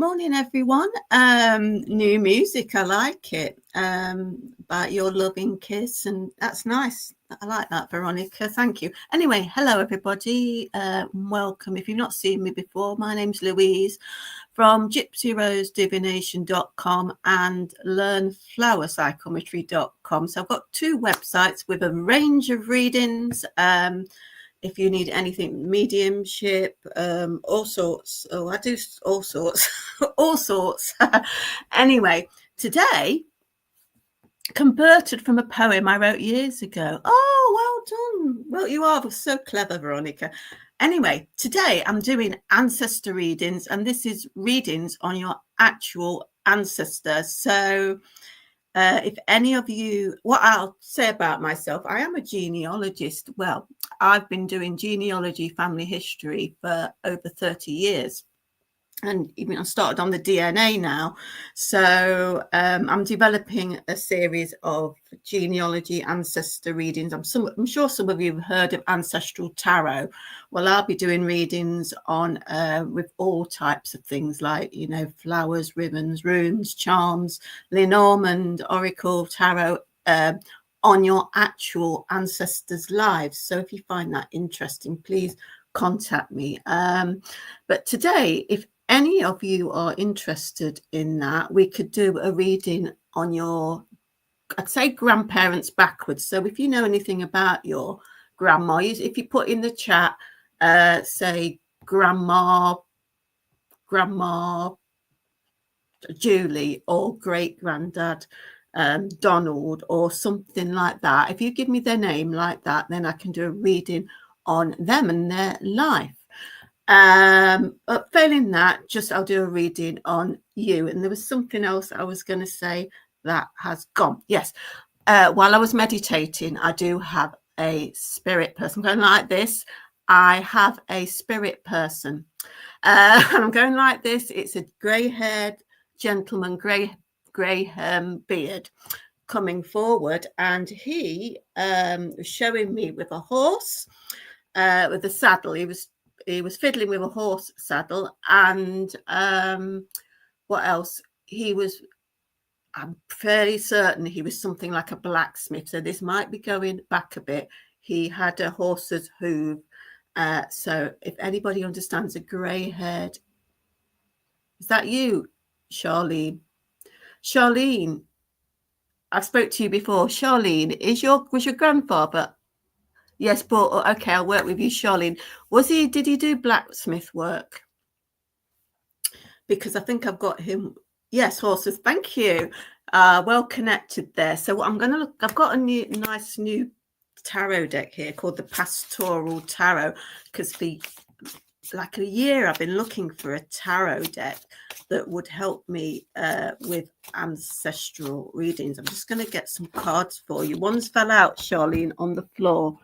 Morning, everyone. New music, I like it. About your loving kiss, and that's nice. I like that, Veronica. Thank you. Anyway, hello, everybody. Welcome. If you've not seen me before, my name's Louise from gypsyrosedivination.com and learnflowerpsychometry.com. So I've got two websites with a range of readings. If you need anything, mediumship, all sorts. Oh, I do all sorts, all sorts. Anyway, today, converted from a poem I wrote years ago. Oh, well done. Well, you are so clever, Veronica. Anyway, today I'm doing ancestor readings, and this is readings on your actual ancestors. So if any of you, what I'll say about myself, I am a genealogist. Well, I've been doing genealogy, family history for over 30 years. And even I started on the DNA now. So I'm developing a series of genealogy ancestor readings. I'm sure some of you have heard of ancestral tarot. Well, I'll be doing readings on with all types of things like, flowers, ribbons, runes, charms, Lenormand, oracle, tarot, on your actual ancestors' lives. So if you find that interesting, please contact me. But today, if any of you are interested in that, we could do a reading on your, I'd say, grandparents backwards. So if you know anything about your grandma, if you put in the chat, say grandma Julie or great granddad Donald or something like that. If you give me their name like that, then I can do a reading on them and their life. But failing that, I'll do a reading on you. And there was something else I was going to say that has gone. Yes. While I was meditating, I do have a spirit person. I'm going like this. I have a spirit person. And I'm going like this. It's a grey-haired gentleman, grey beard coming forward. And he was showing me with a horse, with a saddle. He was fiddling with a horse saddle, and what else? I'm fairly certain he was something like a blacksmith. So this might be going back a bit. He had a horse's hoof. So if anybody understands a grey-haired, is that you, Charlene? Charlene, I've spoke to you before. Charlene, was your grandfather? Yes, but okay, I'll work with you, Charlene. Did he do blacksmith work? Because I think I've got him. Yes, horses. Thank you. Well connected there. So I'm going to look. I've got a nice new tarot deck here called the Pastoral Tarot, because for like a year I've been looking for a tarot deck that would help me with ancestral readings. I'm just going to get some cards for you. One's fell out, Charlene, on the floor.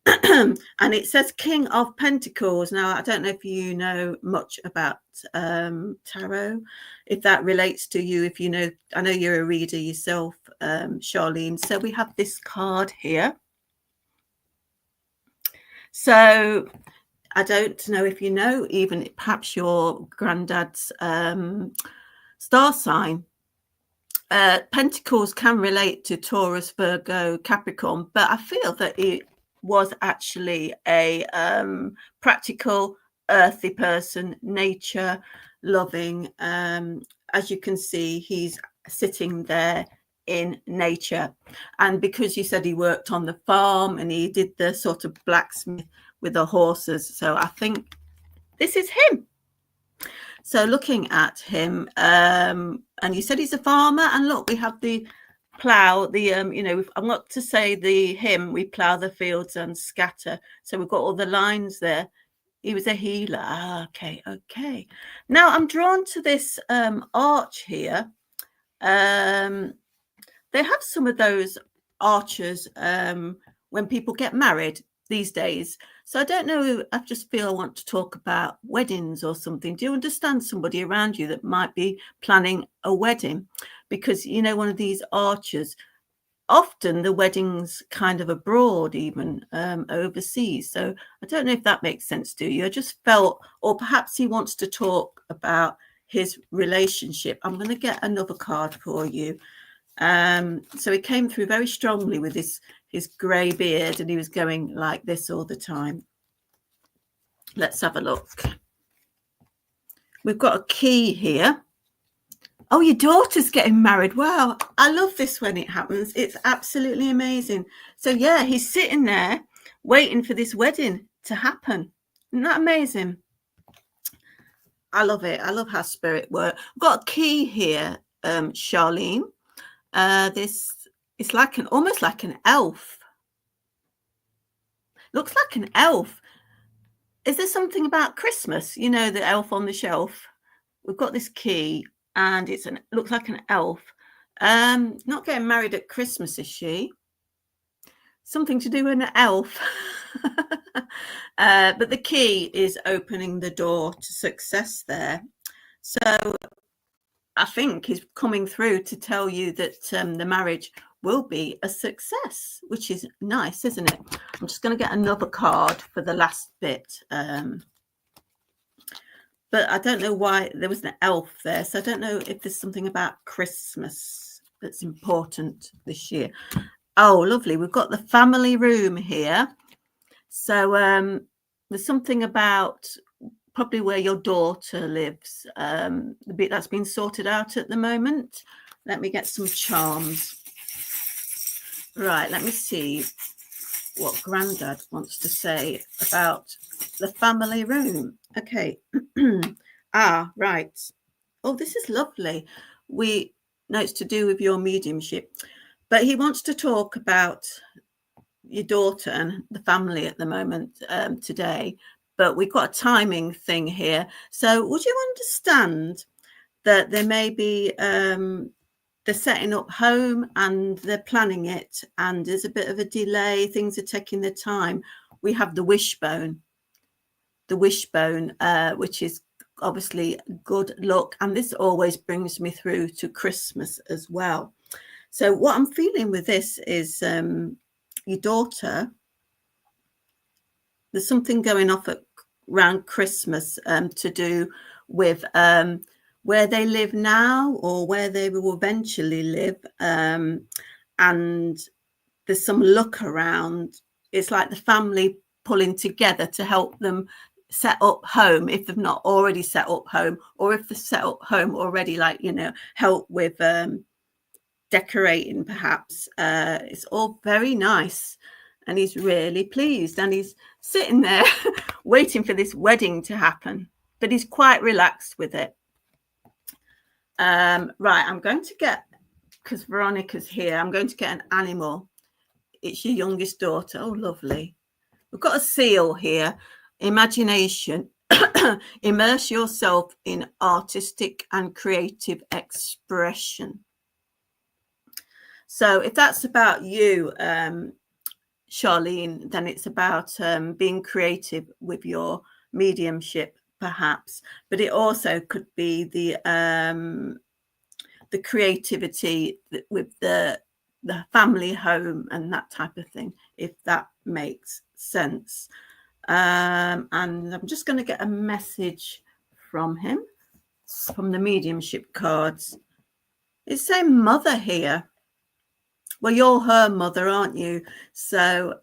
And it says King of Pentacles. Now, I don't know if you know much about tarot, if that relates to you, if you know. I know you're a reader yourself, Charlene. So we have this card here. So I don't know if you know, even perhaps your granddad's star sign. Pentacles can relate to Taurus, Virgo, Capricorn, but I feel that it was actually a practical, earthy person, nature loving. As you can see, he's sitting there in nature. And because you said he worked on the farm and he did the sort of blacksmith with the horses, so I think this is him. So looking at him, and you said he's a farmer, and look, we have the plough, I'm not to say the hymn, we plough the fields and scatter. So we've got all the lines there. He was a healer. Okay. Now I'm drawn to this arch here. They have some of those arches when people get married these days. So I don't know, I just feel I want to talk about weddings or something. Do you understand somebody around you that might be planning a wedding? Because, one of these arches, often the wedding's kind of abroad, even overseas. So I don't know if that makes sense to you. I just felt, or perhaps he wants to talk about his relationship. I'm going to get another card for you. So he came through very strongly with his grey beard, and he was going like this all the time. Let's have a look. We've got a key here. Oh, your daughter's getting married. Wow, I love this when it happens. It's absolutely amazing. So yeah, he's sitting there waiting for this wedding to happen. Isn't that amazing? I love it. I love how spirit works. I've got a key here, Charlene. This is like almost like an elf. Looks like an elf. Is there something about Christmas? You know, the elf on the shelf. We've got this key, and looks like an elf. Not getting married at Christmas, is she? Something to do with an elf. But the key is opening the door to success there. So I think he's coming through to tell you that the marriage will be a success, which is nice, isn't it? I'm just going to get another card for the last bit. But I don't know why there was an elf there. So I don't know if there's something about Christmas that's important this year. Oh, lovely. We've got the family room here. So there's something about probably where your daughter lives, the bit that's been sorted out at the moment. Let me get some charms. Right, let me see what Grandad wants to say about the family room. Okay. Right. Oh, this is lovely. We know it's to do with your mediumship, but he wants to talk about your daughter and the family at the moment today. But we've got a timing thing here. So would you understand that there may be they're setting up home and they're planning it, and there's a bit of a delay, things are taking their time. We have the wishbone, which is obviously good luck, and this always brings me through to Christmas as well. So what I'm feeling with this is your daughter, there's something going off around Christmas to do with where they live now or where they will eventually live, and there's some luck around. It's like the family pulling together to help them set up home if they've not already set up home, or if they've set up home already, like, you know, help with decorating perhaps. It's all very nice, and he's really pleased, and he's sitting there waiting for this wedding to happen, but he's quite relaxed with it. Right, I'm going to get, because Veronica's here, I'm going to get an animal. It's your youngest daughter. Oh, lovely. We've got a seal here. Imagination. Immerse yourself in artistic and creative expression. So if that's about you, Charlene, then it's about being creative with your mediumship, perhaps. But it also could be the creativity with the family home and that type of thing, if that makes sense. And I'm just going to get a message from him, from the mediumship cards. It's saying mother here. Well, you're her mother, aren't you? So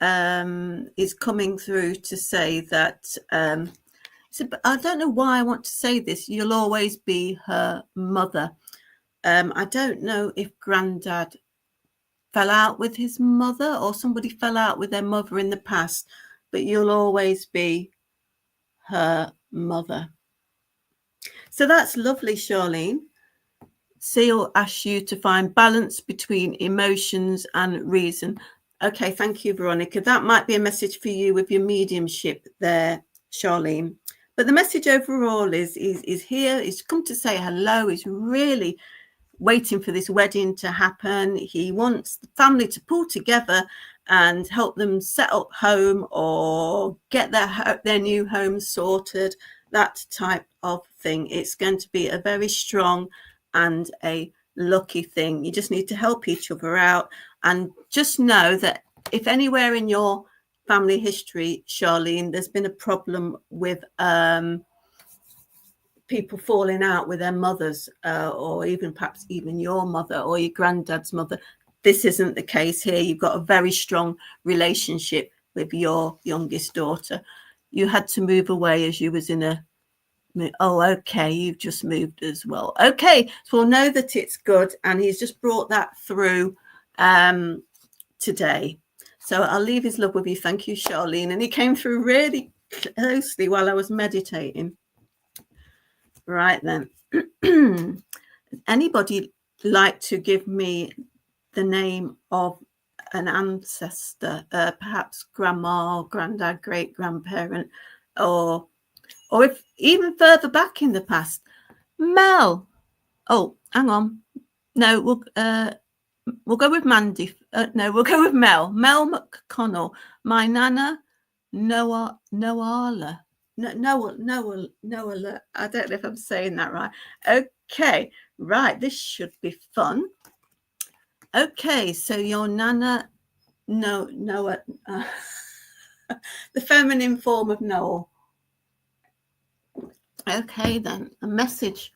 it's coming through to say that, so, I don't know why I want to say this, you'll always be her mother. I don't know if Grandad fell out with his mother or somebody fell out with their mother in the past, but you'll always be her mother. So that's lovely, Charlene. Seal asks you to find balance between emotions and reason. Okay, thank you, Veronica. That might be a message for you with your mediumship there, Charlene. But the message overall is here. He's come to say hello. He's really waiting for this wedding to happen. He wants the family to pull together and help them set up home or get their new home sorted, that type of thing. It's going to be a very strong and a lucky thing. You just need to help each other out, and just know that if anywhere in your family history, Charlene, there's been a problem with people falling out with their mothers, or even perhaps even your mother or your granddad's mother. This isn't the case here. You've got a very strong relationship with your youngest daughter. You had to move away as you was in a... Oh, okay, you've just moved as well. Okay, so we'll know that it's good, and he's just brought that through today. So I'll leave his love with you. Thank you, Charlene. And he came through really closely while I was meditating. Right then. Anybody like to give me the name of an ancestor, perhaps grandma, granddad, great grandparent, or if even further back in the past? Mel. Oh, hang on. No, we'll go with Mandy. No, we'll go with Mel. Mel McConnell. My nana, Noala. Noala. I don't know if I'm saying that right. Okay, right. This should be fun. Okay, so your nana, Noah, the feminine form of Noel. Okay, then a message.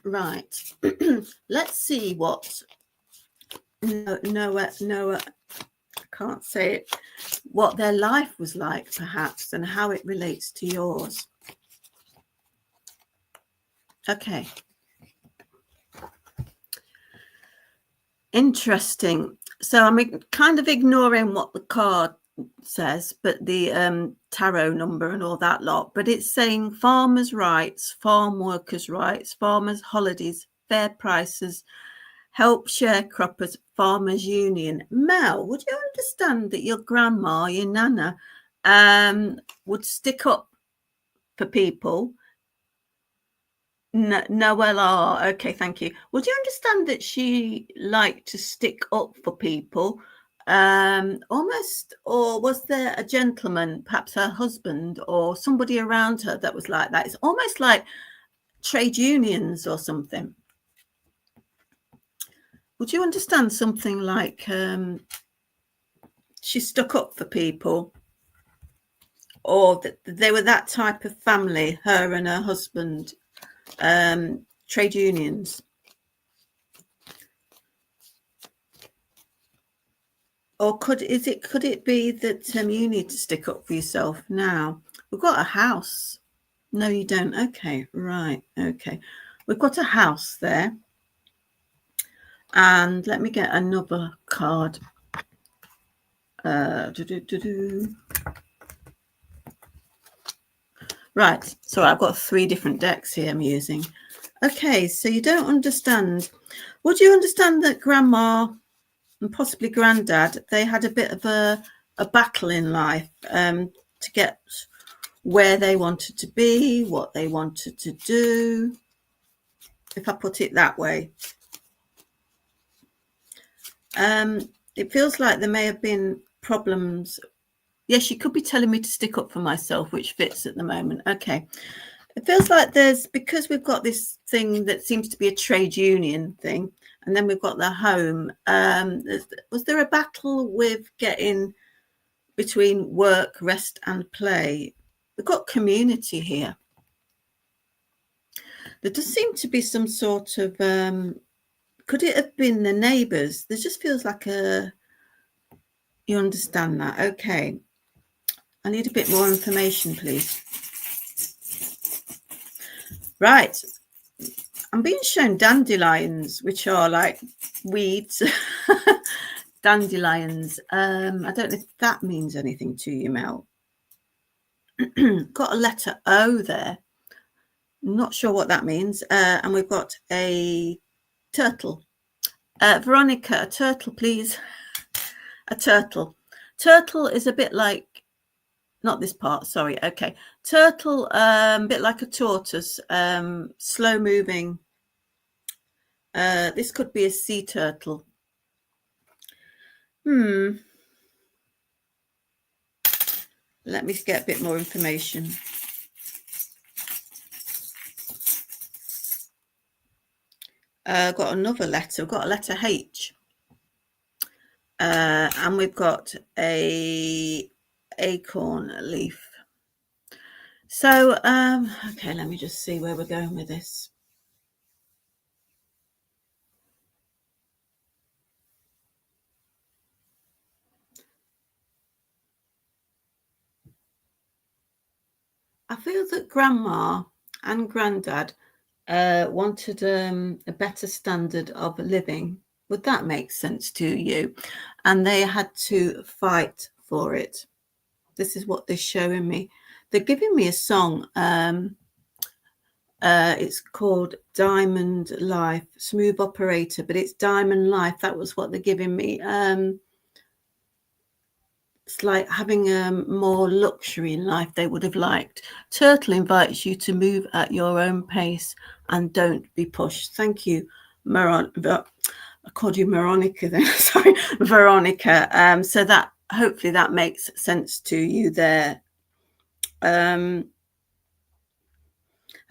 Right. Let's see what Noah, I can't say it, what their life was like, perhaps, and how it relates to yours. Okay. Interesting. So I'm kind of ignoring what the card says, but the tarot number and all that lot, but it's saying farmers' rights, farm workers' rights, farmers' holidays, fair prices, help sharecroppers, farmers' union. Mel, would you understand that your grandma, your nana, would stick up for people? No, okay, thank you. Would you understand that she liked to stick up for people? Almost, or was there a gentleman, perhaps her husband or somebody around her that was like that? It's almost like trade unions or something. Would you understand something like she stuck up for people, or that they were that type of family, her and her husband, trade unions? Or could it be that you need to stick up for yourself now? We've got a house. No, you don't. Okay, right. Okay. We've got a house there. And let me get another card. Right. So I've got 3 different decks here I'm using. Okay, so you don't understand. Would you understand that grandma and possibly granddad, they had a bit of a battle in life to get where they wanted to be, what they wanted to do, if I put it that way. It feels like there may have been problems. Yes, you could be telling me to stick up for myself, which fits at the moment. Okay. It feels like because we've got this thing that seems to be a trade union thing, and then we've got the home. Was there a battle with getting between work, rest and play? We've got community here. There does seem to be some sort of, could it have been the neighbours? There just feels like you understand that. Okay. I need a bit more information, please. Right. I'm being shown dandelions, which are like weeds. Dandelions. I don't know if that means anything to you, Mel. Got a letter O there. Not sure what that means. And we've got a turtle. Veronica, a turtle, please. A turtle. Turtle is a bit like, not this part, sorry. Okay. Turtle, a bit like a tortoise, slow moving. This could be a sea turtle. Let me get a bit more information. Got another letter. We've got a letter H. And we've got a acorn leaf. So, okay, let me just see where we're going with this. I feel that Grandma and Granddad wanted a better standard of living. Would that make sense to you? And they had to fight for it. This is what they're showing me. They're giving me a song. It's called Diamond Life, Smooth Operator, but it's Diamond Life. That was what they're giving me. It's like having more luxury in life they would have liked. Turtle invites you to move at your own pace and don't be pushed. Thank you, I called you Veronica then. Sorry, Veronica. So that hopefully that makes sense to you there. I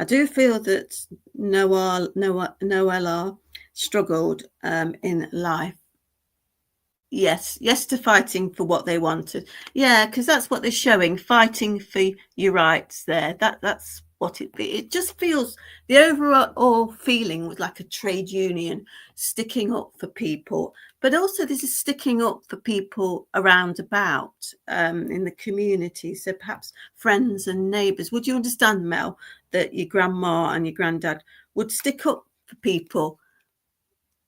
do feel that Noella struggled in life. Yes, to fighting for what they wanted. Yeah, because that's what they're showing, fighting for your rights there. That's what it just feels, the overall feeling was like a trade union sticking up for people, but also this is sticking up for people around about in the community. So perhaps friends and neighbours. Would you understand, Mel, that your grandma and your granddad would stick up for people?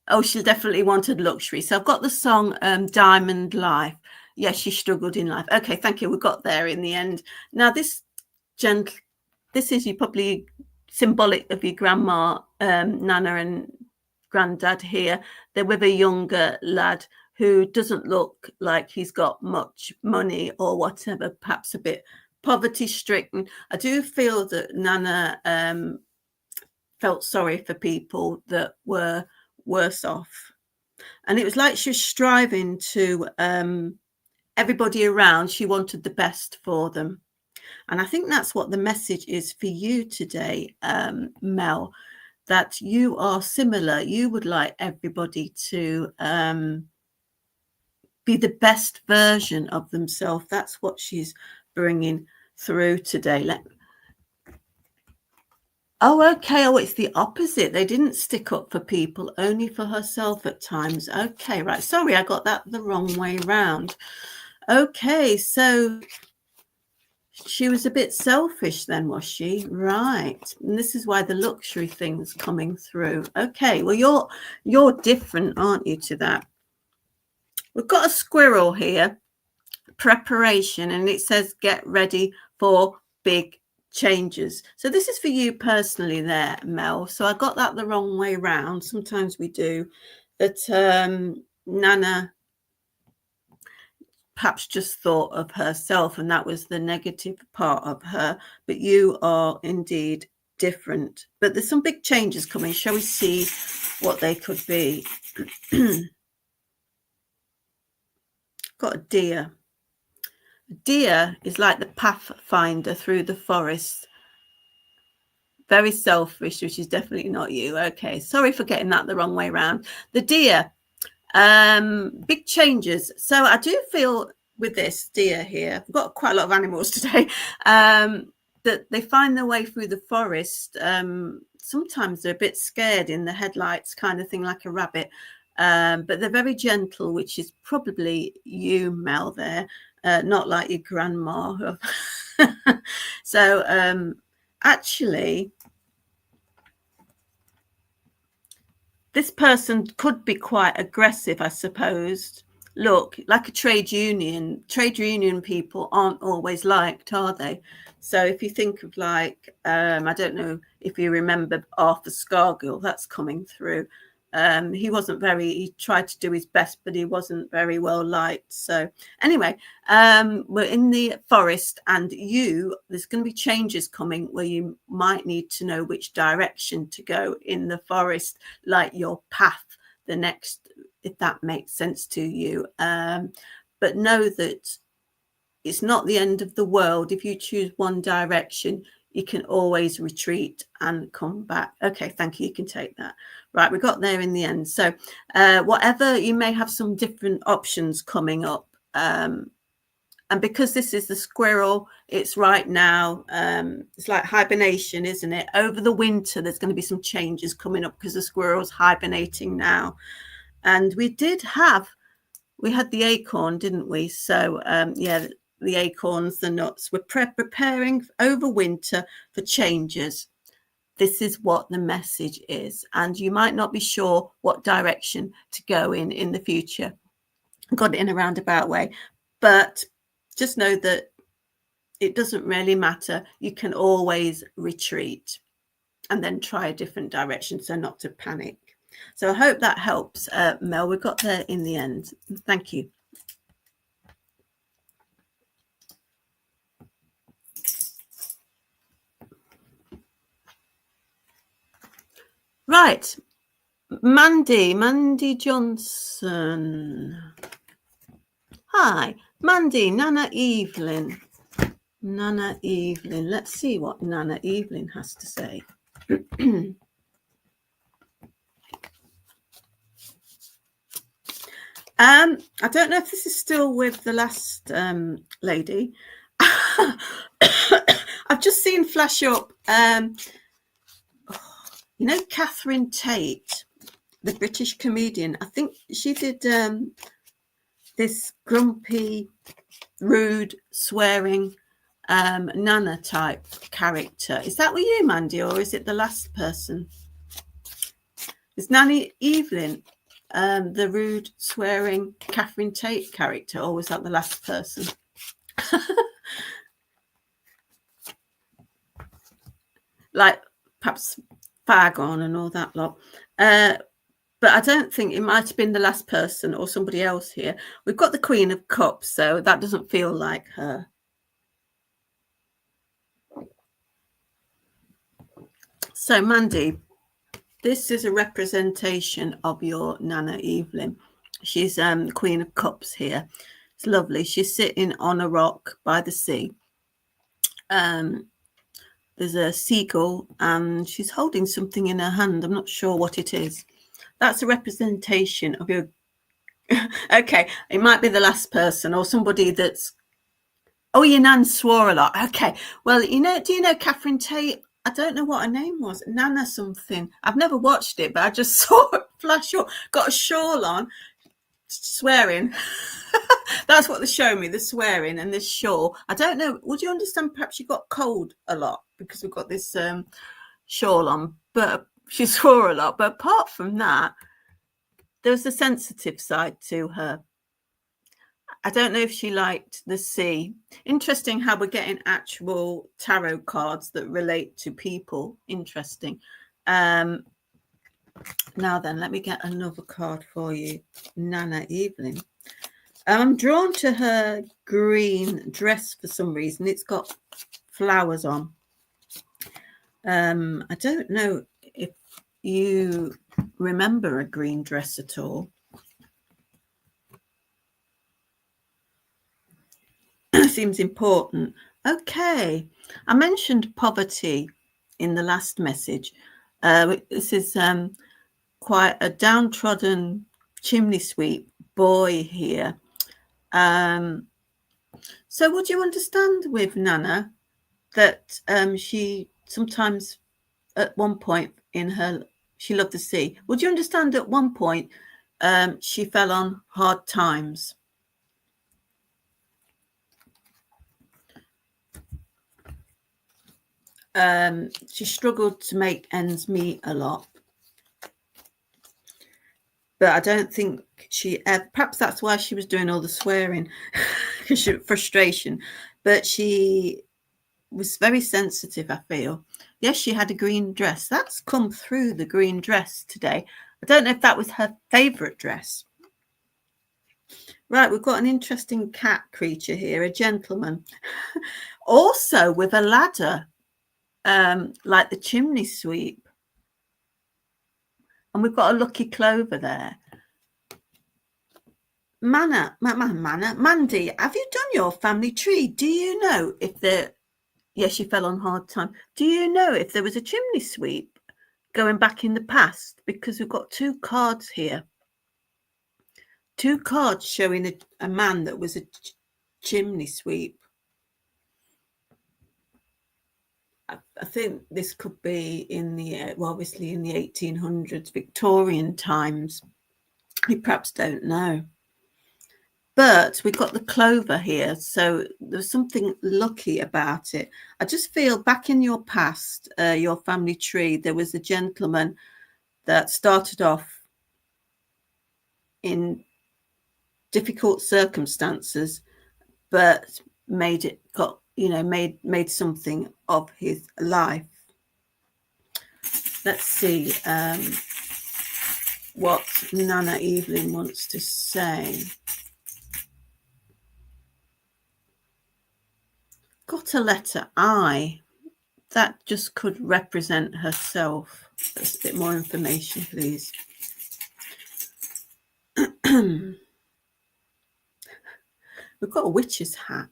Oh, she definitely wanted luxury. So I've got the song Diamond Life. Yes, she struggled in life. Okay, thank you. We got there in the end. Now this is you probably symbolic of your grandma, Nana and granddad here. They're with a younger lad who doesn't look like he's got much money or whatever, perhaps a bit poverty stricken. I do feel that Nana felt sorry for people that were worse off. And it was like she was striving to everybody around, she wanted the best for them. And I think that's what the message is for you today, Mel, that you are similar. You would like everybody to be the best version of themselves. That's what she's bringing through today. Oh, okay. Oh, it's the opposite. They didn't stick up for people, only for herself at times. Okay, right. Sorry, I got that the wrong way round. Okay, so she was a bit selfish then, was she? Right. And this is why the luxury thing's coming through. Okay, well, you're different, aren't you, to that? We've got a squirrel here, preparation, and it says get ready for big changes. So this is for you personally there, Mel. So I got that the wrong way round. Sometimes we do. That Nana perhaps just thought of herself, and that was the negative part of her. But you are indeed different. But there's some big changes coming. Shall we see what they could be? Got a deer. A deer is like the pathfinder through the forest. Very selfish, which is definitely not you. Okay, sorry for getting that the wrong way around. The deer, big changes. So I do feel with this deer here, I've got quite a lot of animals today, that they find their way through the forest. Sometimes they're a bit scared in the headlights, kind of thing, like a rabbit. But they're very gentle, which is probably you, Mel, there, not like your grandma. So actually, this person could be quite aggressive, I suppose. Look, like a trade union people aren't always liked, are they? So if you think of like, I don't know if you remember Arthur Scargill, that's coming through. He tried to do his best, but he wasn't very well liked. So anyway, we're in the forest, and there's going to be changes coming where you might need to know which direction to go in the forest, like your path, the next, if that makes sense to you. But know that it's not the end of the world. If you choose one direction, you can always retreat and come back. Okay, thank you. You can take that. Right, we got there in the end. So whatever, you may have some different options coming up. And because this is the squirrel, it's right now, it's like hibernation, isn't it? Over the winter, there's going to be some changes coming up because the squirrel's hibernating now. And we had the acorn, didn't we? So, yeah, the acorns, the nuts. We're preparing over winter for changes. This is what the message is. And you might not be sure what direction to go in the future. I got it in a roundabout way. But just know that it doesn't really matter. You can always retreat and then try a different direction, so not to panic. So I hope that helps, Mel. We got there in the end. Thank you. Right. Mandy Johnson. Hi, Mandy, Nana Evelyn. Let's see what Nana Evelyn has to say. I don't know if this is still with the last lady. I've just seen flash up, you know, Catherine Tate, the British comedian. I think she did this grumpy, rude, swearing Nana type character. Is that with you, Mandy, or is it the last person? Is Nana Evelyn the rude, swearing Catherine Tate character, or was that the last person? Like perhaps Fargon and all that lot. But I don't think it might have been the last person or somebody else here. We've got the Queen of Cups, so that doesn't feel like her. So, Mandy, this is a representation of your Nana Evelyn. She's Queen of Cups here. It's lovely. She's sitting on a rock by the sea. There's a seagull and she's holding something in her hand. I'm not sure what it is. That's a representation of your... Okay, it might be the last person or somebody that's... Oh, your nan swore a lot. Okay, well, do you know Catherine Tate? I don't know what her name was. Nana something. I've never watched it, but I just saw it flash up. Got a shawl on, swearing. That's what they show me, the swearing and this shawl. I don't know. Would you understand? Perhaps she got cold a lot because we've got this shawl on, but she swore a lot. But apart from that, there was a sensitive side to her. I don't know if she liked the sea. Interesting how we're getting actual tarot cards that relate to people. Interesting. Now then, let me get another card for you. Nana Evelyn. I'm drawn to her green dress for some reason. It's got flowers on. I don't know if you remember a green dress at all. Seems important. Okay. I mentioned poverty in the last message. This is quite a downtrodden chimney sweep boy here. So would you understand with Nana that she sometimes at one point in her, she loved the sea. Would you understand at one point she fell on hard times? She struggled to make ends meet a lot. But I don't think she ever, perhaps that's why she was doing all the swearing, frustration. But she was very sensitive, I feel. Yes, she had a green dress. That's come through the green dress today. I don't know if that was her favourite dress. Right, we've got an interesting cat creature here, a gentleman. Also with a ladder, like the chimney sweep. And we've got a lucky clover there. Mandy, have you done your family tree? Do you know if there... Yes, she fell on hard time. Do you know if there was a chimney sweep going back in the past? Because we've got two cards here. Two cards showing a man that was a chimney sweep. I think this could be in the, well, obviously in the 1800s, Victorian times. We perhaps don't know. But we've got the clover here, so there's something lucky about it. I just feel back in your past, your family tree, there was a gentleman that started off in difficult circumstances, but made something of his life. Let's see what Nana Evelyn wants to say. Got a letter I. That just could represent herself. That's a bit more information, please. We've got a witch's hat.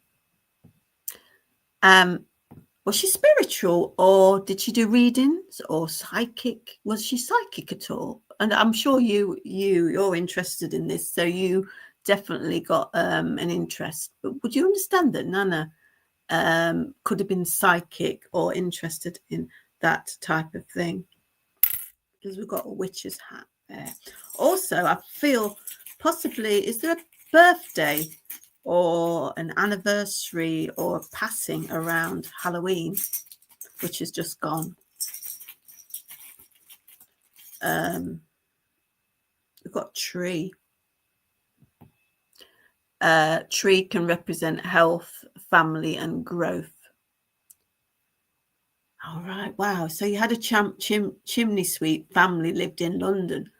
Was she spiritual, or did she do readings, or psychic? Was she psychic at all? And I'm sure you're interested in this, so you definitely got an interest. But would you understand that Nana could have been psychic or interested in that type of thing? Because we've got a witch's hat there. Also, I feel possibly, is there a birthday or an anniversary or a passing around Halloween, which has just gone? We've got tree. Tree can represent health, family, and growth. All right. Wow. So you had a chimney sweep family lived in London.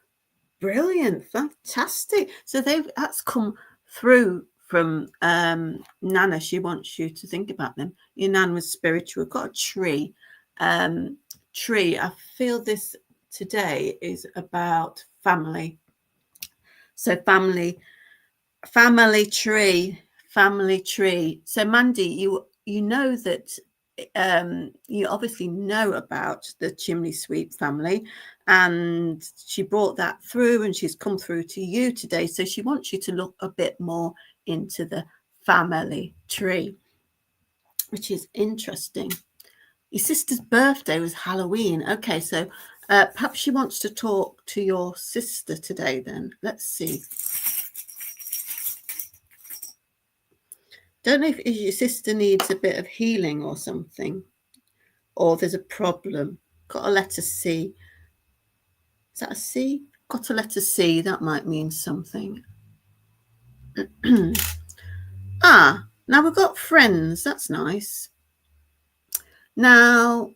Brilliant. Fantastic. So that's come through from Nana. She wants you to think about them. Your Nan was spiritual. We've got a tree. Tree. I feel this today is about family. So family tree. So Mandy, you know that you obviously know about the chimney sweep family, and she brought that through, and she's come through to you today. So she wants you to look a bit more into the family tree, which is interesting. Your sister's birthday was Halloween. Okay, so perhaps she wants to talk to your sister today then. Let's see. Don't know if your sister needs a bit of healing or something, or there's a problem. Got a letter C. Is that a C? Got a letter C. That might mean something. Now we've got friends. That's nice. Now,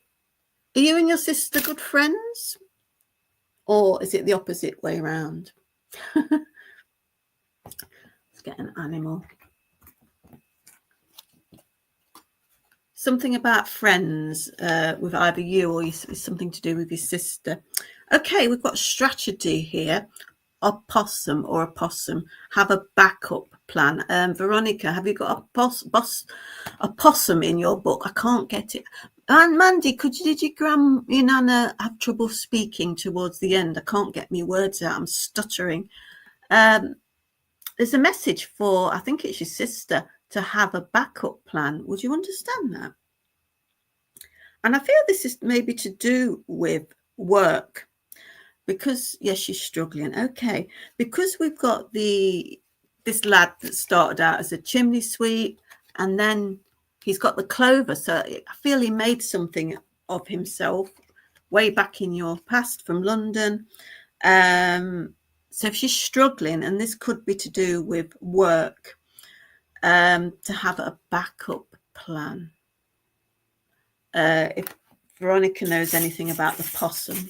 are you and your sister good friends? Or is it the opposite way around? Let's get an animal. Something about friends with either you or something to do with your sister. Okay, we've got strategy here. A possum. Have a backup plan. Veronica, have you got a possum in your book? I can't get it. And Mandy, did your Nana have trouble speaking towards the end? I can't get my words out. I'm stuttering. There's a message for, I think it's your sister, to have a backup plan. Would you understand that? And I feel this is maybe to do with work, because yes, she's struggling. Okay, because we've got this lad that started out as a chimney sweep, and then he's got the clover. So I feel he made something of himself way back in your past from London. So if she's struggling, and this could be to do with work, to have a backup plan. If Veronica knows anything about the possum.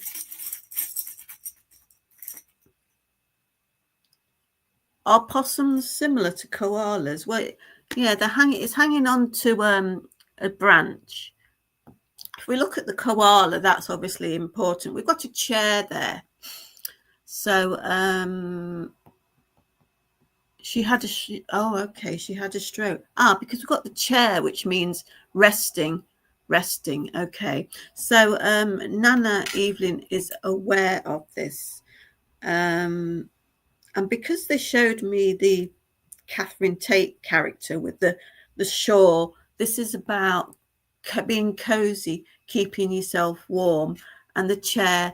Are possums similar to koalas? Well, yeah, it's hanging on to a branch. If we look at the koala, that's obviously important. We've got a chair there. So she had she had a stroke. Because we've got the chair, which means resting. Okay, so Nana Evelyn is aware of this, and because they showed me the Catherine Tate character with the shawl. This is about being cozy, keeping yourself warm, and the chair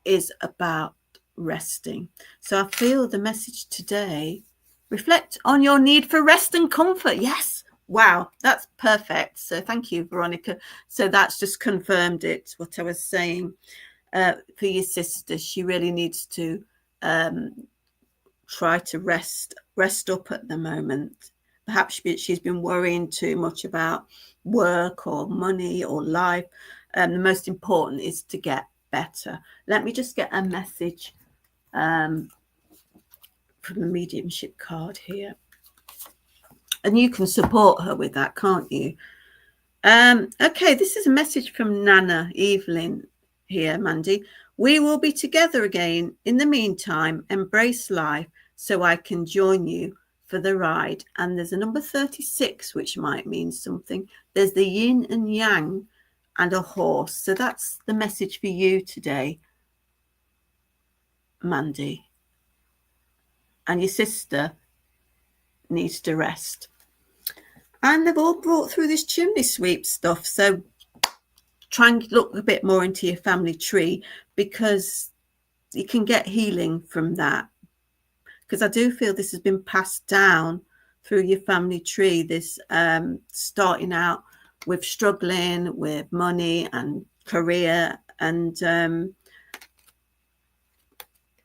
is about resting. So I feel the message today: reflect on your need for rest and comfort. Yes. Wow, that's perfect. So thank you, Veronica. So that's just confirmed it, what I was saying. For your sister, she really needs to try to rest up at the moment. Perhaps she's been worrying too much about work or money or life. The most important is to get better. Let me just get a message from the mediumship card here. And you can support her with that, can't you? Okay, this is a message from Nana Evelyn here, Mandy. We will be together again. In the meantime, embrace life so I can join you for the ride. And there's a number 36, which might mean something. There's the yin and yang and a horse. So that's the message for you today, Mandy. And your sister needs to rest. And they've all brought through this chimney sweep stuff. So try and look a bit more into your family tree, because you can get healing from that. Because I do feel this has been passed down through your family tree, this starting out with struggling with money and career, and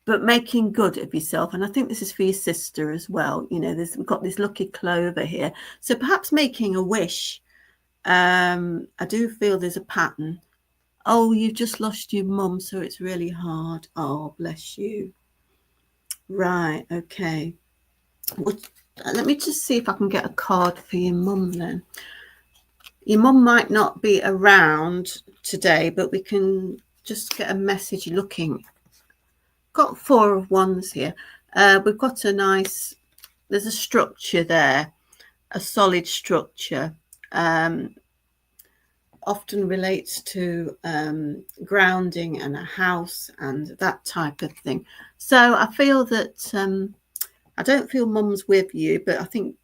but making good of yourself. And I think this is for your sister as well. You know, we've got this lucky clover here. So perhaps making a wish. I do feel there's a pattern. Oh, you've just lost your mum, so it's really hard. Oh, bless you. Right, okay. Well, let me just see if I can get a card for your mum then. Your mum might not be around today, but we can just get a message looking. Got 4 of Wands here. We've got a nice, there's a structure there, a solid structure. Often relates to grounding and a house and that type of thing. So I feel that I don't feel mum's with you, but I think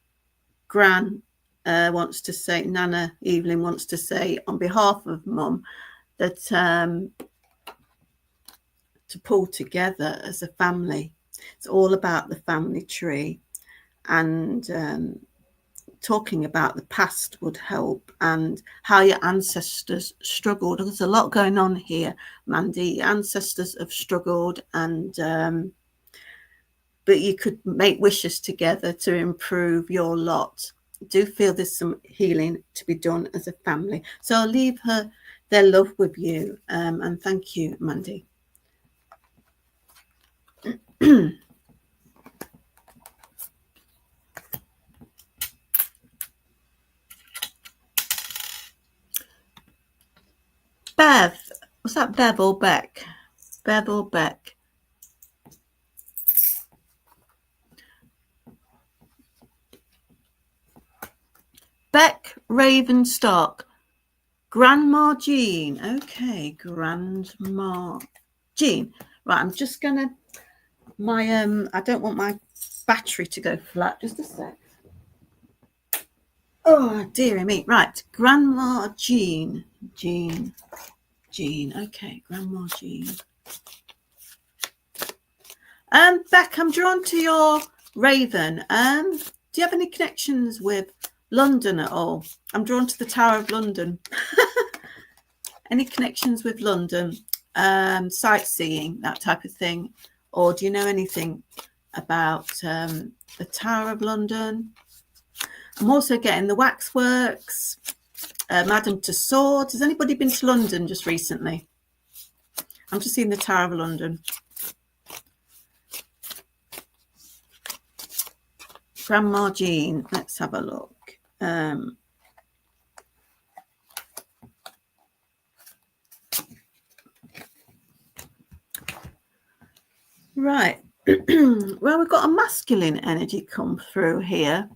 Gran wants to say, Nana Evelyn wants to say on behalf of mum that to pull together as a family. It's all about the family tree, and talking about the past would help, and how your ancestors struggled. There's a lot going on here, Mandy. Ancestors have struggled, and but you could make wishes together to improve your lot. I do feel there's some healing to be done as a family. So I'll leave their love with you, and thank you, Mandy. Bev, was that Bev or Beck? Bev or Beck? Beck Ravenstark. Grandma Jean. Okay, Grandma Jean. Right, I'm just gonna I don't want my battery to go flat. Just a sec. Oh dearie me. Right, Grandma Jean. Jean. Okay, Grandma Jean. Beck, I'm drawn to your raven. Do you have any connections with London at all? I'm drawn to the Tower of London. Any connections with London? Sightseeing, that type of thing? Or do you know anything about the Tower of London? I'm also getting the waxworks, Madame Tussauds. Has anybody been to London just recently? I'm just seeing the Tower of London. Grandma Jean, let's have a look. Right. Well, we've got a masculine energy come through here.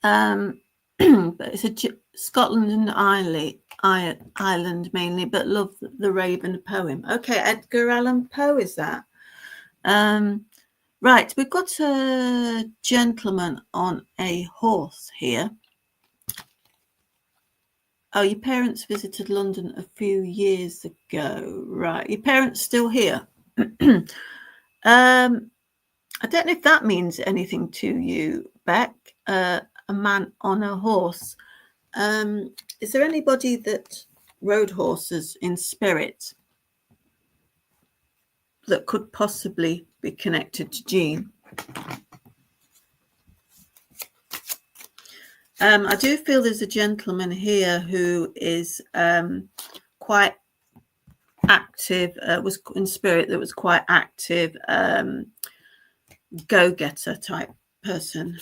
But it's a Scotland and Ireland mainly, but love the Raven poem. Okay, Edgar Allan Poe is that. Right, we've got a gentleman on a horse here. Oh, your parents visited London a few years ago. Right, your parents still here? I don't know if that means anything to you, Beck. A man on a horse. Is there anybody that rode horses in spirit that could possibly be connected to Jean? I do feel there's a gentleman here who is quite active, was in spirit, that was quite active, go-getter type person.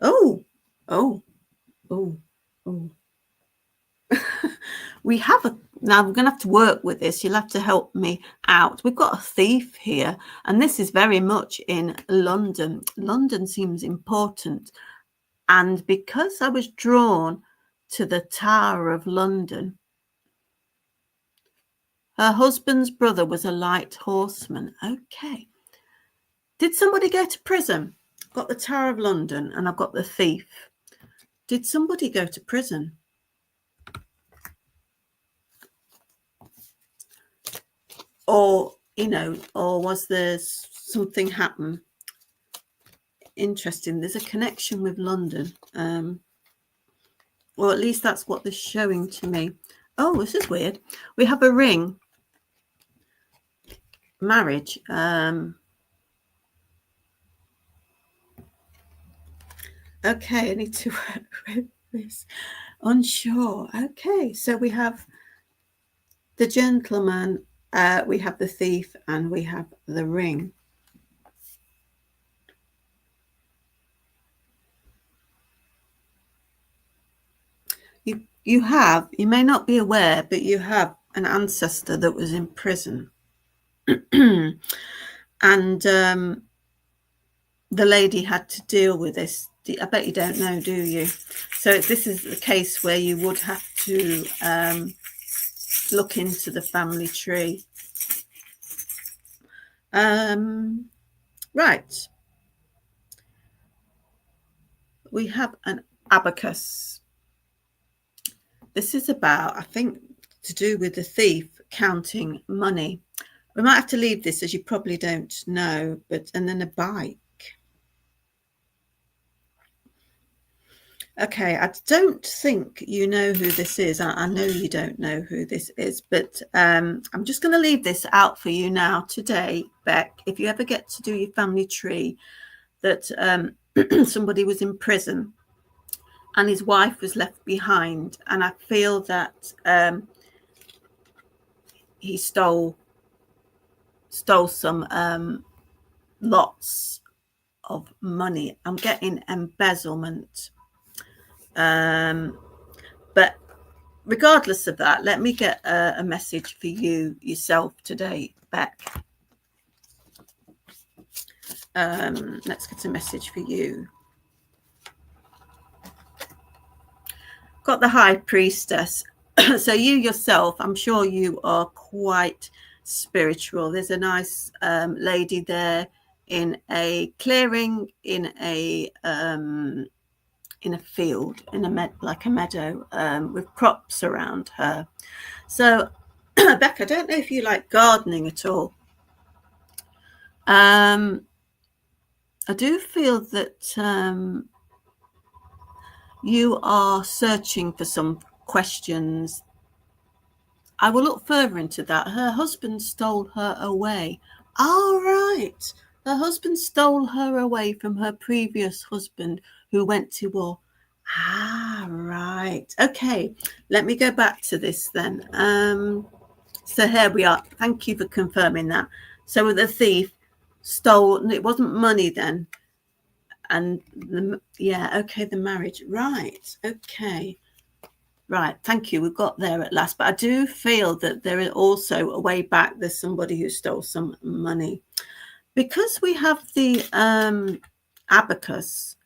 Oh. We have now we're going to have to work with this. You'll have to help me out. We've got a thief here, and this is very much in London. London seems important. And because I was drawn to the Tower of London, her husband's brother was a light horseman. Okay. Did somebody go to prison? I've got the Tower of London and I've got the thief. Did somebody go to prison? Or, or was there something happen? Interesting. There's a connection with London. Or at least that's what they're showing to me. Oh, this is weird. We have a ring. Marriage. Okay, I need to work with this. Unsure. Okay, so we have the gentleman, we have the thief, and we have the ring. You may not be aware, but you have an ancestor that was in prison. And the lady had to deal with this. I bet you don't know, do you? So this is the case where you would have to look into the family tree. Right. We have an abacus. This is about, I think, to do with the thief counting money. We might have to leave this, as you probably don't know, and then a bike. Okay, I don't think you know who this is. I know you don't know who this is, but I'm just going to leave this out for you now today, Beck. If you ever get to do your family tree, that somebody was in prison and his wife was left behind, and I feel that he stole some lots of money. I'm getting embezzlement. But regardless of that, let me get a message for you yourself today, Beck. Let's get a message for you. Got the High Priestess. So you yourself, I'm sure you are quite spiritual. There's a nice lady there in a clearing, in a field, like a meadow, with crops around her. So, Beck, I don't know if you like gardening at all. I do feel that you are searching for some questions. I will look further into that. Her husband stole her away. All right. Her husband stole her away from her previous husband who went to war. Right. Okay. Let me go back to this then. So here we are. Thank you for confirming that. So the thief stole, it wasn't money then. And okay, the marriage. Right. Okay. Right. Thank you. We got there at last. But I do feel that there is also a way back. There's somebody who stole some money. Because we have the abacus,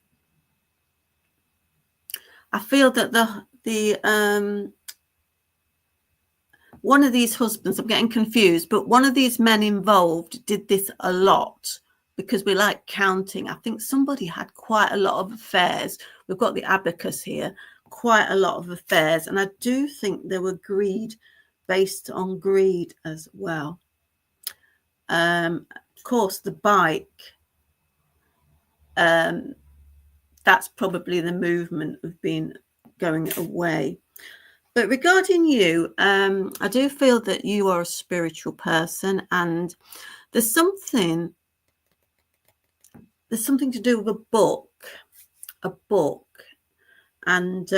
I feel that the one of these husbands, I'm getting confused, but one of these men involved did this a lot. because we like counting. I think somebody had quite a lot of affairs. We've got the abacus here, quite a lot of affairs. And I do think there were based on greed as well. Of course, the bike, that's probably the movement of being going away. But regarding you, I do feel that you are a spiritual person, and there's something to do with a book, and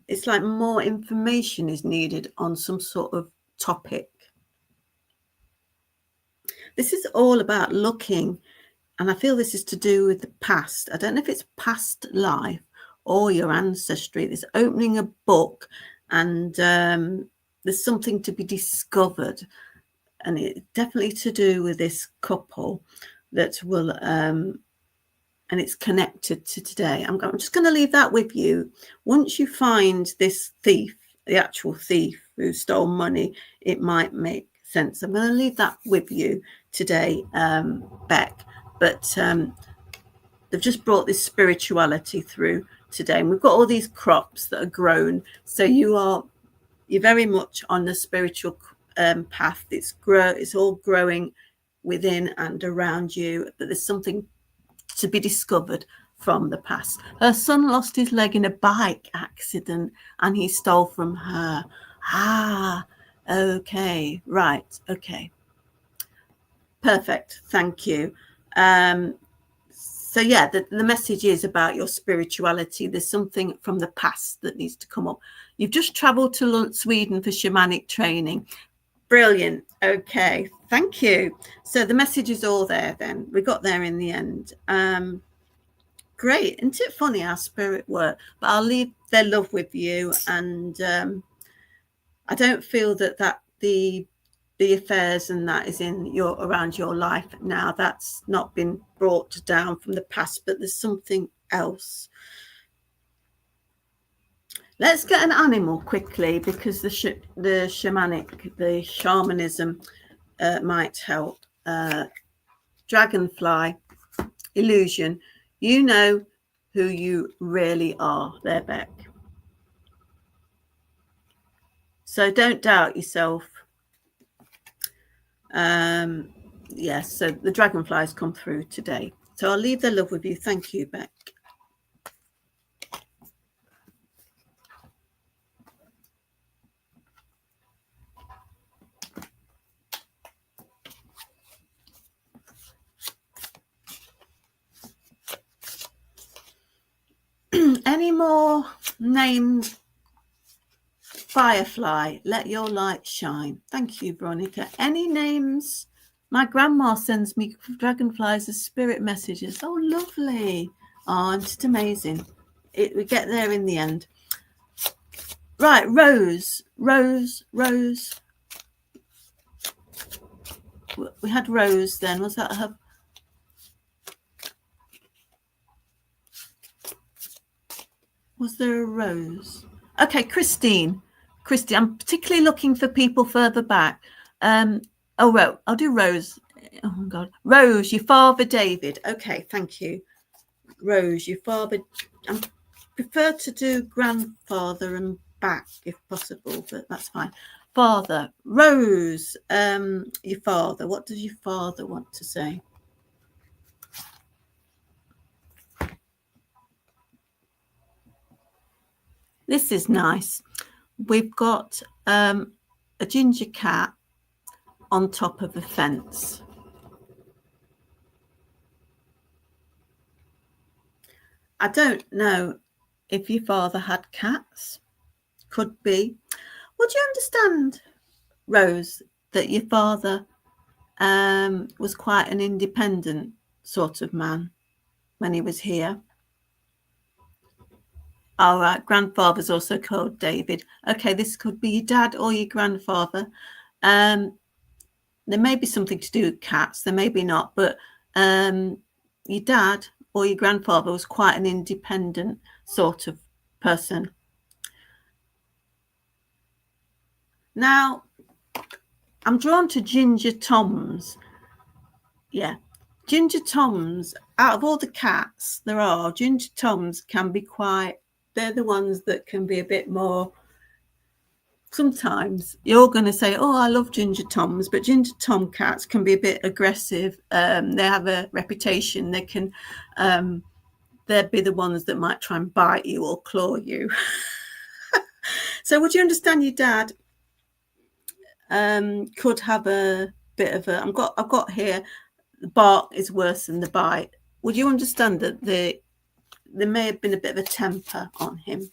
it's like more information is needed on some sort of topic. This is all about looking, and I feel this is to do with the past. I don't know if it's past life or your ancestry. There's opening a book, and there's something to be discovered, and it's definitely to do with this couple that will and it's connected to today. I'm just going to leave that with you. Once you find this thief, the actual thief who stole money, it might make sense. I'm going to leave that with you today, Beck. But they've just brought this spirituality through today, and we've got all these crops that are grown. So you're very much on the spiritual path. It's all growing within and around you, but there's something to be discovered from the past. Her son lost his leg in a bike accident and he stole from her. Okay, right, okay, perfect, thank you. So yeah, the message is about your spirituality. There's something from the past that needs to come up. You've just traveled to Sweden for shamanic training. Brilliant. Okay, thank you. So the message is all there then. We got there in the end. Great. Isn't it funny how spirit work? But I'll leave their love with you. And I don't feel that the affairs and that is around your life now. That's not been brought down from the past, but there's something else. Let's get an animal quickly, because the shamanism might help. Dragonfly, illusion. You know who you really are there, Beck. So don't doubt yourself. Yes, so the dragonflies come through today. So I'll leave their love with you. Thank you, Beck. Any more names? Firefly, let your light shine. Thank you, Veronica. Any names? My grandma sends me dragonflies as spirit messages. Oh, lovely. Oh, it's just amazing. We get there in the end. Right, Rose. We had Rose then. Was that her? Was there a Rose? Okay, Christine, I'm particularly looking for people further back. I'll do Rose. Oh, God. Rose, your father, David. Okay, thank you. Rose, your father. I prefer to do grandfather and back if possible, but that's fine. Father. Rose, your father. What does your father want to say? This is nice. We've got a ginger cat on top of a fence. I don't know if your father had cats. Could be. Would you understand, Rose, that your father was quite an independent sort of man when he was here? All right, grandfather's also called David. Okay, this could be your dad or your grandfather. There may be something to do with cats, there may be not, but your dad or your grandfather was quite an independent sort of person. Now, I'm drawn to Ginger Toms. Yeah, Ginger Toms, out of all the cats there are, Ginger Toms can be quite, they're the ones that can be a bit more, sometimes you're going to say, oh, I love Ginger Toms, but Ginger Tom cats can be a bit aggressive. They have a reputation. They can, they'd be the ones that might try and bite you or claw you. So would you understand your dad could have a bit of a, I've got here, the bark is worse than the bite. Would you understand that there may have been a bit of a temper on him?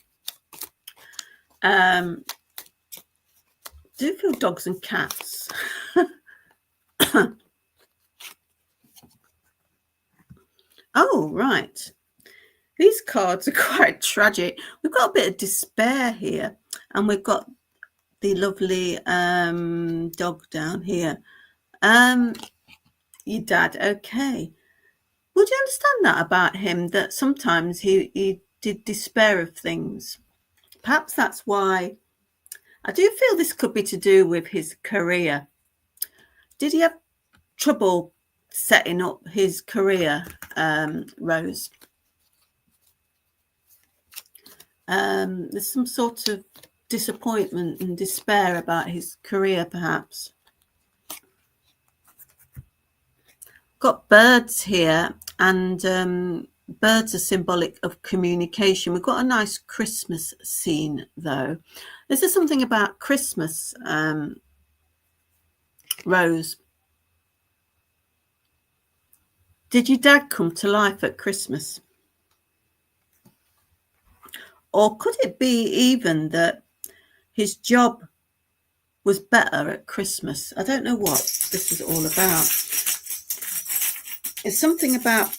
Do you feel dogs and cats? Oh, right. These cards are quite tragic. We've got a bit of despair here, and we've got the lovely dog down here. Your dad, okay. Would you understand that about him, that sometimes he did despair of things? Perhaps that's why. I do feel this could be to do with his career. Did he have trouble setting up his career, Rose? There's some sort of disappointment and despair about his career, perhaps. Got birds here, and birds are symbolic of communication. We've got a nice Christmas scene, though. Is there something about Christmas, Rose? Did your dad come to life at Christmas? Or could it be even that his job was better at Christmas? I don't know what this is all about. It's something about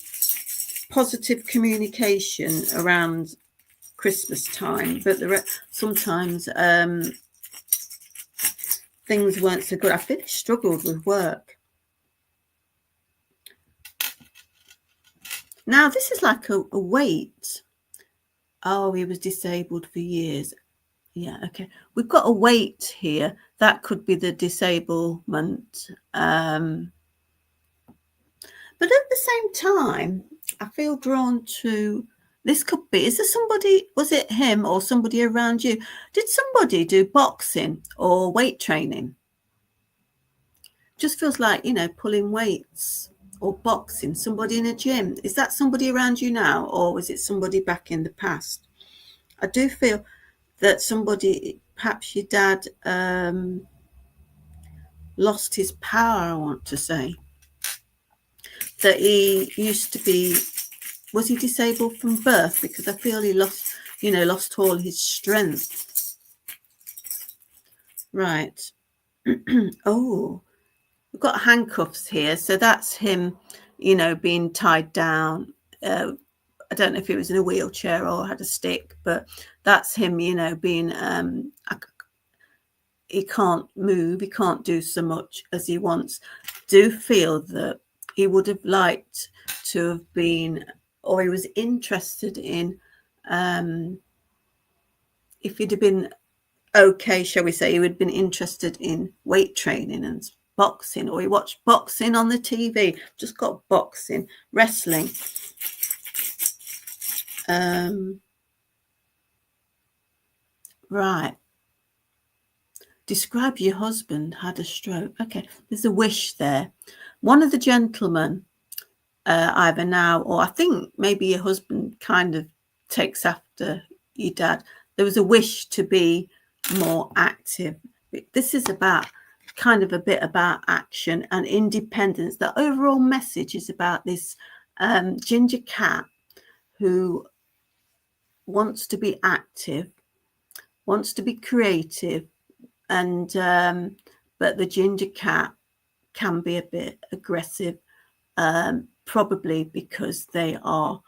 positive communication around Christmas time, but sometimes things weren't so good. I think he struggled with work. Now, this is like a weight. Oh, he was disabled for years. Yeah, okay. We've got a weight here. That could be the disablement. But at the same time, I feel drawn to, this could be, is there somebody, was it him or somebody around you? Did somebody do boxing or weight training? Just feels like, pulling weights or boxing, somebody in a gym. Is that somebody around you now, or was it somebody back in the past? I do feel that somebody, perhaps your dad, lost his power, I want to say. That he used to be, was he disabled from birth? Because I feel he lost all his strength. Right. Oh, we've got handcuffs here. So that's him, being tied down. I don't know if he was in a wheelchair or had a stick, but that's him, being, he can't move. He can't do so much as he wants. Do feel that he would have liked to have been, or he was interested in, if he'd have been okay, shall we say, he would have been interested in weight training and boxing, or he watched boxing on the TV, just got boxing, wrestling. Right. Describe your husband had a stroke. Okay, there's a wish there. One of the gentlemen, either now, or I think maybe your husband kind of takes after your dad. There was a wish to be more active. This is about kind of a bit about action and independence. The overall message is about this ginger cat who wants to be active, wants to be creative, and but the ginger cat can be a bit aggressive, probably because they are,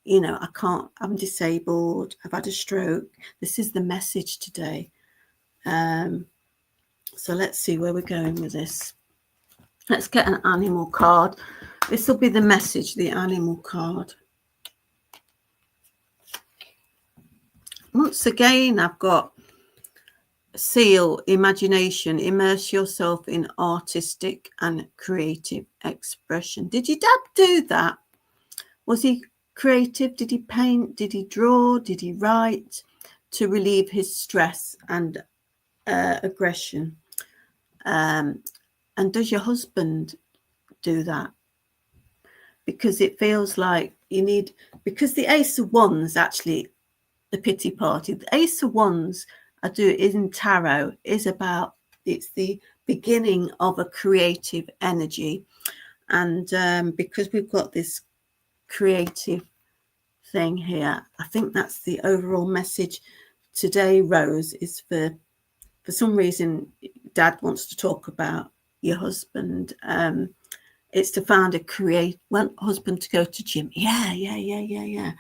I'm disabled, I've had a stroke. This is the message today. So let's see where we're going with this. Let's get an animal card. This will be the message, the animal card. Once again, I've got seal, imagination, immerse yourself in artistic and creative expression. Did your dad do that? Was he creative? Did he paint? Did he draw? Did he write to relieve his stress and aggression? And does your husband do that? Because it feels like you need, because the Ace of Wands, actually, the pity party, the Ace of Wands in tarot is about, it's the beginning of a creative energy. And because we've got this creative thing here, I think that's the overall message today, Rose, is for some reason Dad wants to talk about your husband. It's to find a husband to go to gym. Yeah.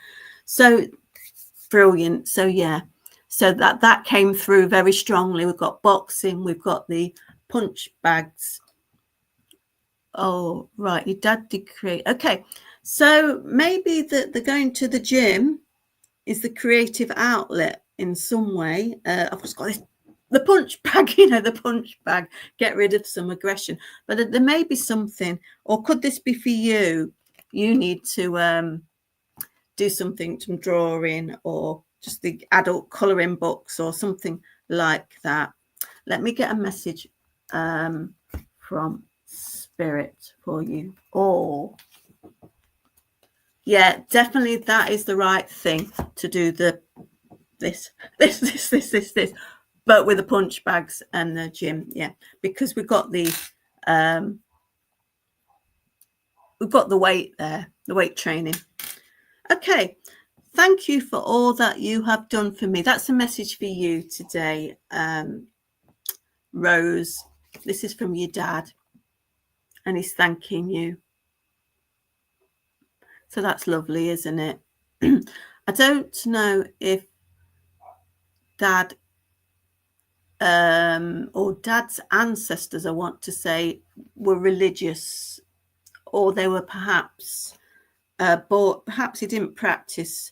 So brilliant. So yeah, so that came through very strongly. We've got boxing, we've got the punch bags. Oh right, your dad did create. Okay, so maybe the going to the gym is the creative outlet in some way. I've just got this, the punch bag, the punch bag, get rid of some aggression. But there may be something, or could this be for you? You need to do something, some drawing, or just the adult colouring books or something like that. Let me get a message from Spirit for you. Or yeah, definitely that is the right thing to do, this, but with the punch bags and the gym. Yeah, because we've got the weight there, the weight training. Okay, thank you for all that you have done for me. That's a message for you today, Rose. This is from your dad, and he's thanking you. So that's lovely, isn't it? I don't know if Dad or Dad's ancestors, I want to say, were religious, or they were perhaps perhaps he didn't practice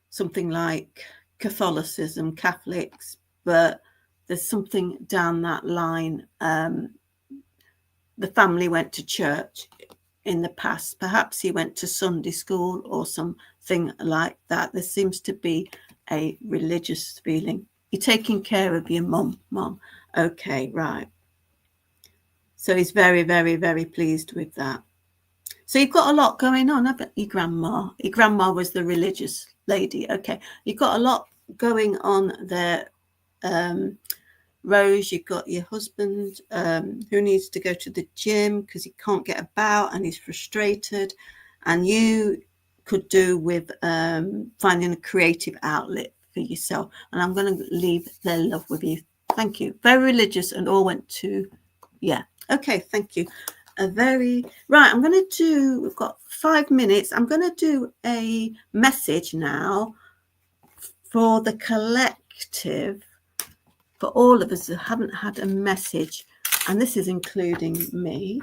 something like Catholicism, Catholics, but there's something down that line. The family went to church in the past. Perhaps he went to Sunday school or something like that. There seems to be a religious feeling. You're taking care of your mum. Okay, right. So he's very, very, very pleased with that. So you've got a lot going on, haven't you, Grandma? Your grandma was the religious lady. Okay, you've got a lot going on there. Rose, you've got your husband who needs to go to the gym because he can't get about and he's frustrated. And you could do with finding a creative outlet for yourself. And I'm going to leave their love with you. Thank you. Very religious and all went to, yeah. Okay, thank you. Right, I'm going to do, we've got 5 minutes. I'm going to do a message now for the collective, for all of us who haven't had a message, and this is including me.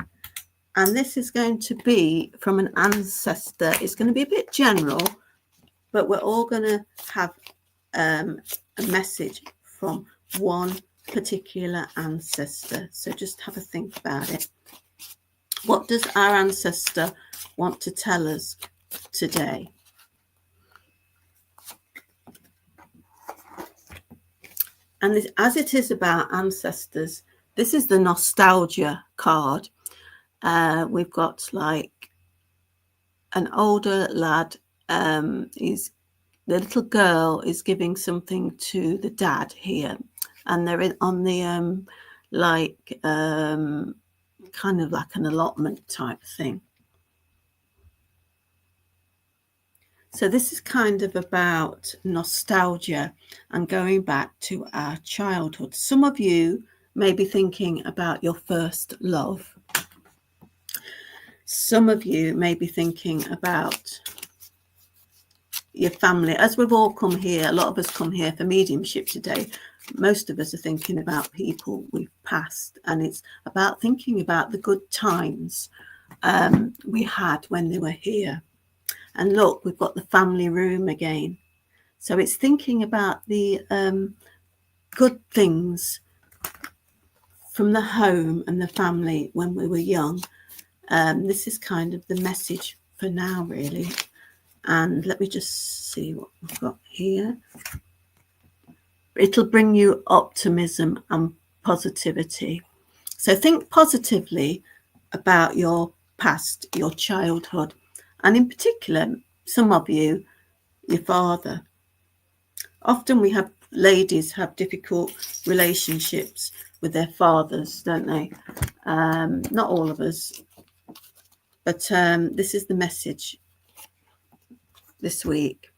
And this is going to be from an ancestor. It's going to be a bit general, but we're all going to have a message from one particular ancestor. So just have a think about it. What does our ancestor want to tell us today? And this, as it is about ancestors, this is the nostalgia card. We've got like an older lad. The little girl is giving something to the dad here, and they're on the kind of like an allotment type thing. So this is kind of about nostalgia and going back to our childhood. Some of you may be thinking about your first love. Some of you may be thinking about your family. As we've all come here, a lot of us come here for mediumship today. Most of us are thinking about people we've passed, and it's about thinking about the good times we had when they were here. And look, we've got the family room again. So it's thinking about the good things from the home and the family when we were young. This is kind of the message for now, really. And let me just see what we've got here. It'll bring you optimism and positivity. So think positively about your past, your childhood, and in particular, some of you, your father. Often ladies have difficult relationships with their fathers, don't they? Not all of us, but this is the message this week.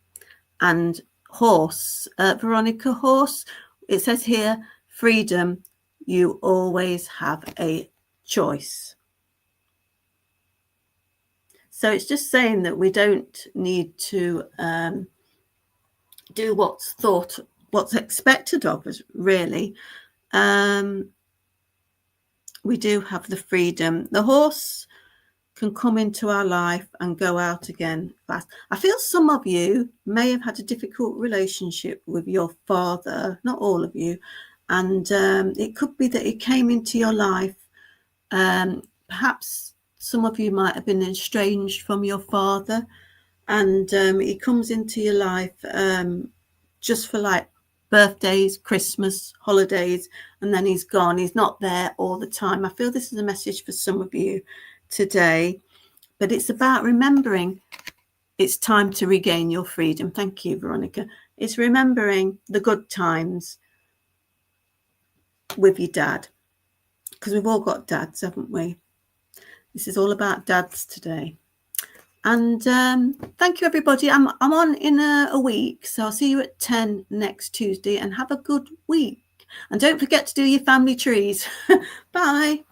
And horse, Veronica, horse, it says here, freedom, you always have a choice. So it's just saying that we don't need to do what's expected of us, really. We do have the freedom. The horse can come into our life and go out again fast. I feel some of you may have had a difficult relationship with your father, not all of you, and it could be that he came into your life. Perhaps some of you might have been estranged from your father, and he comes into your life just for like birthdays, Christmas, holidays, and then he's gone. He's not there all the time. I feel this is a message for some of you today, but it's about remembering it's time to regain your freedom. Thank you, Veronica. It's remembering the good times with your dad, because we've all got dads, haven't we? This is all about dads today. And thank you, everybody. I'm on in a week, so I'll see you at 10 next Tuesday, and have a good week. And don't forget to do your family trees. Bye.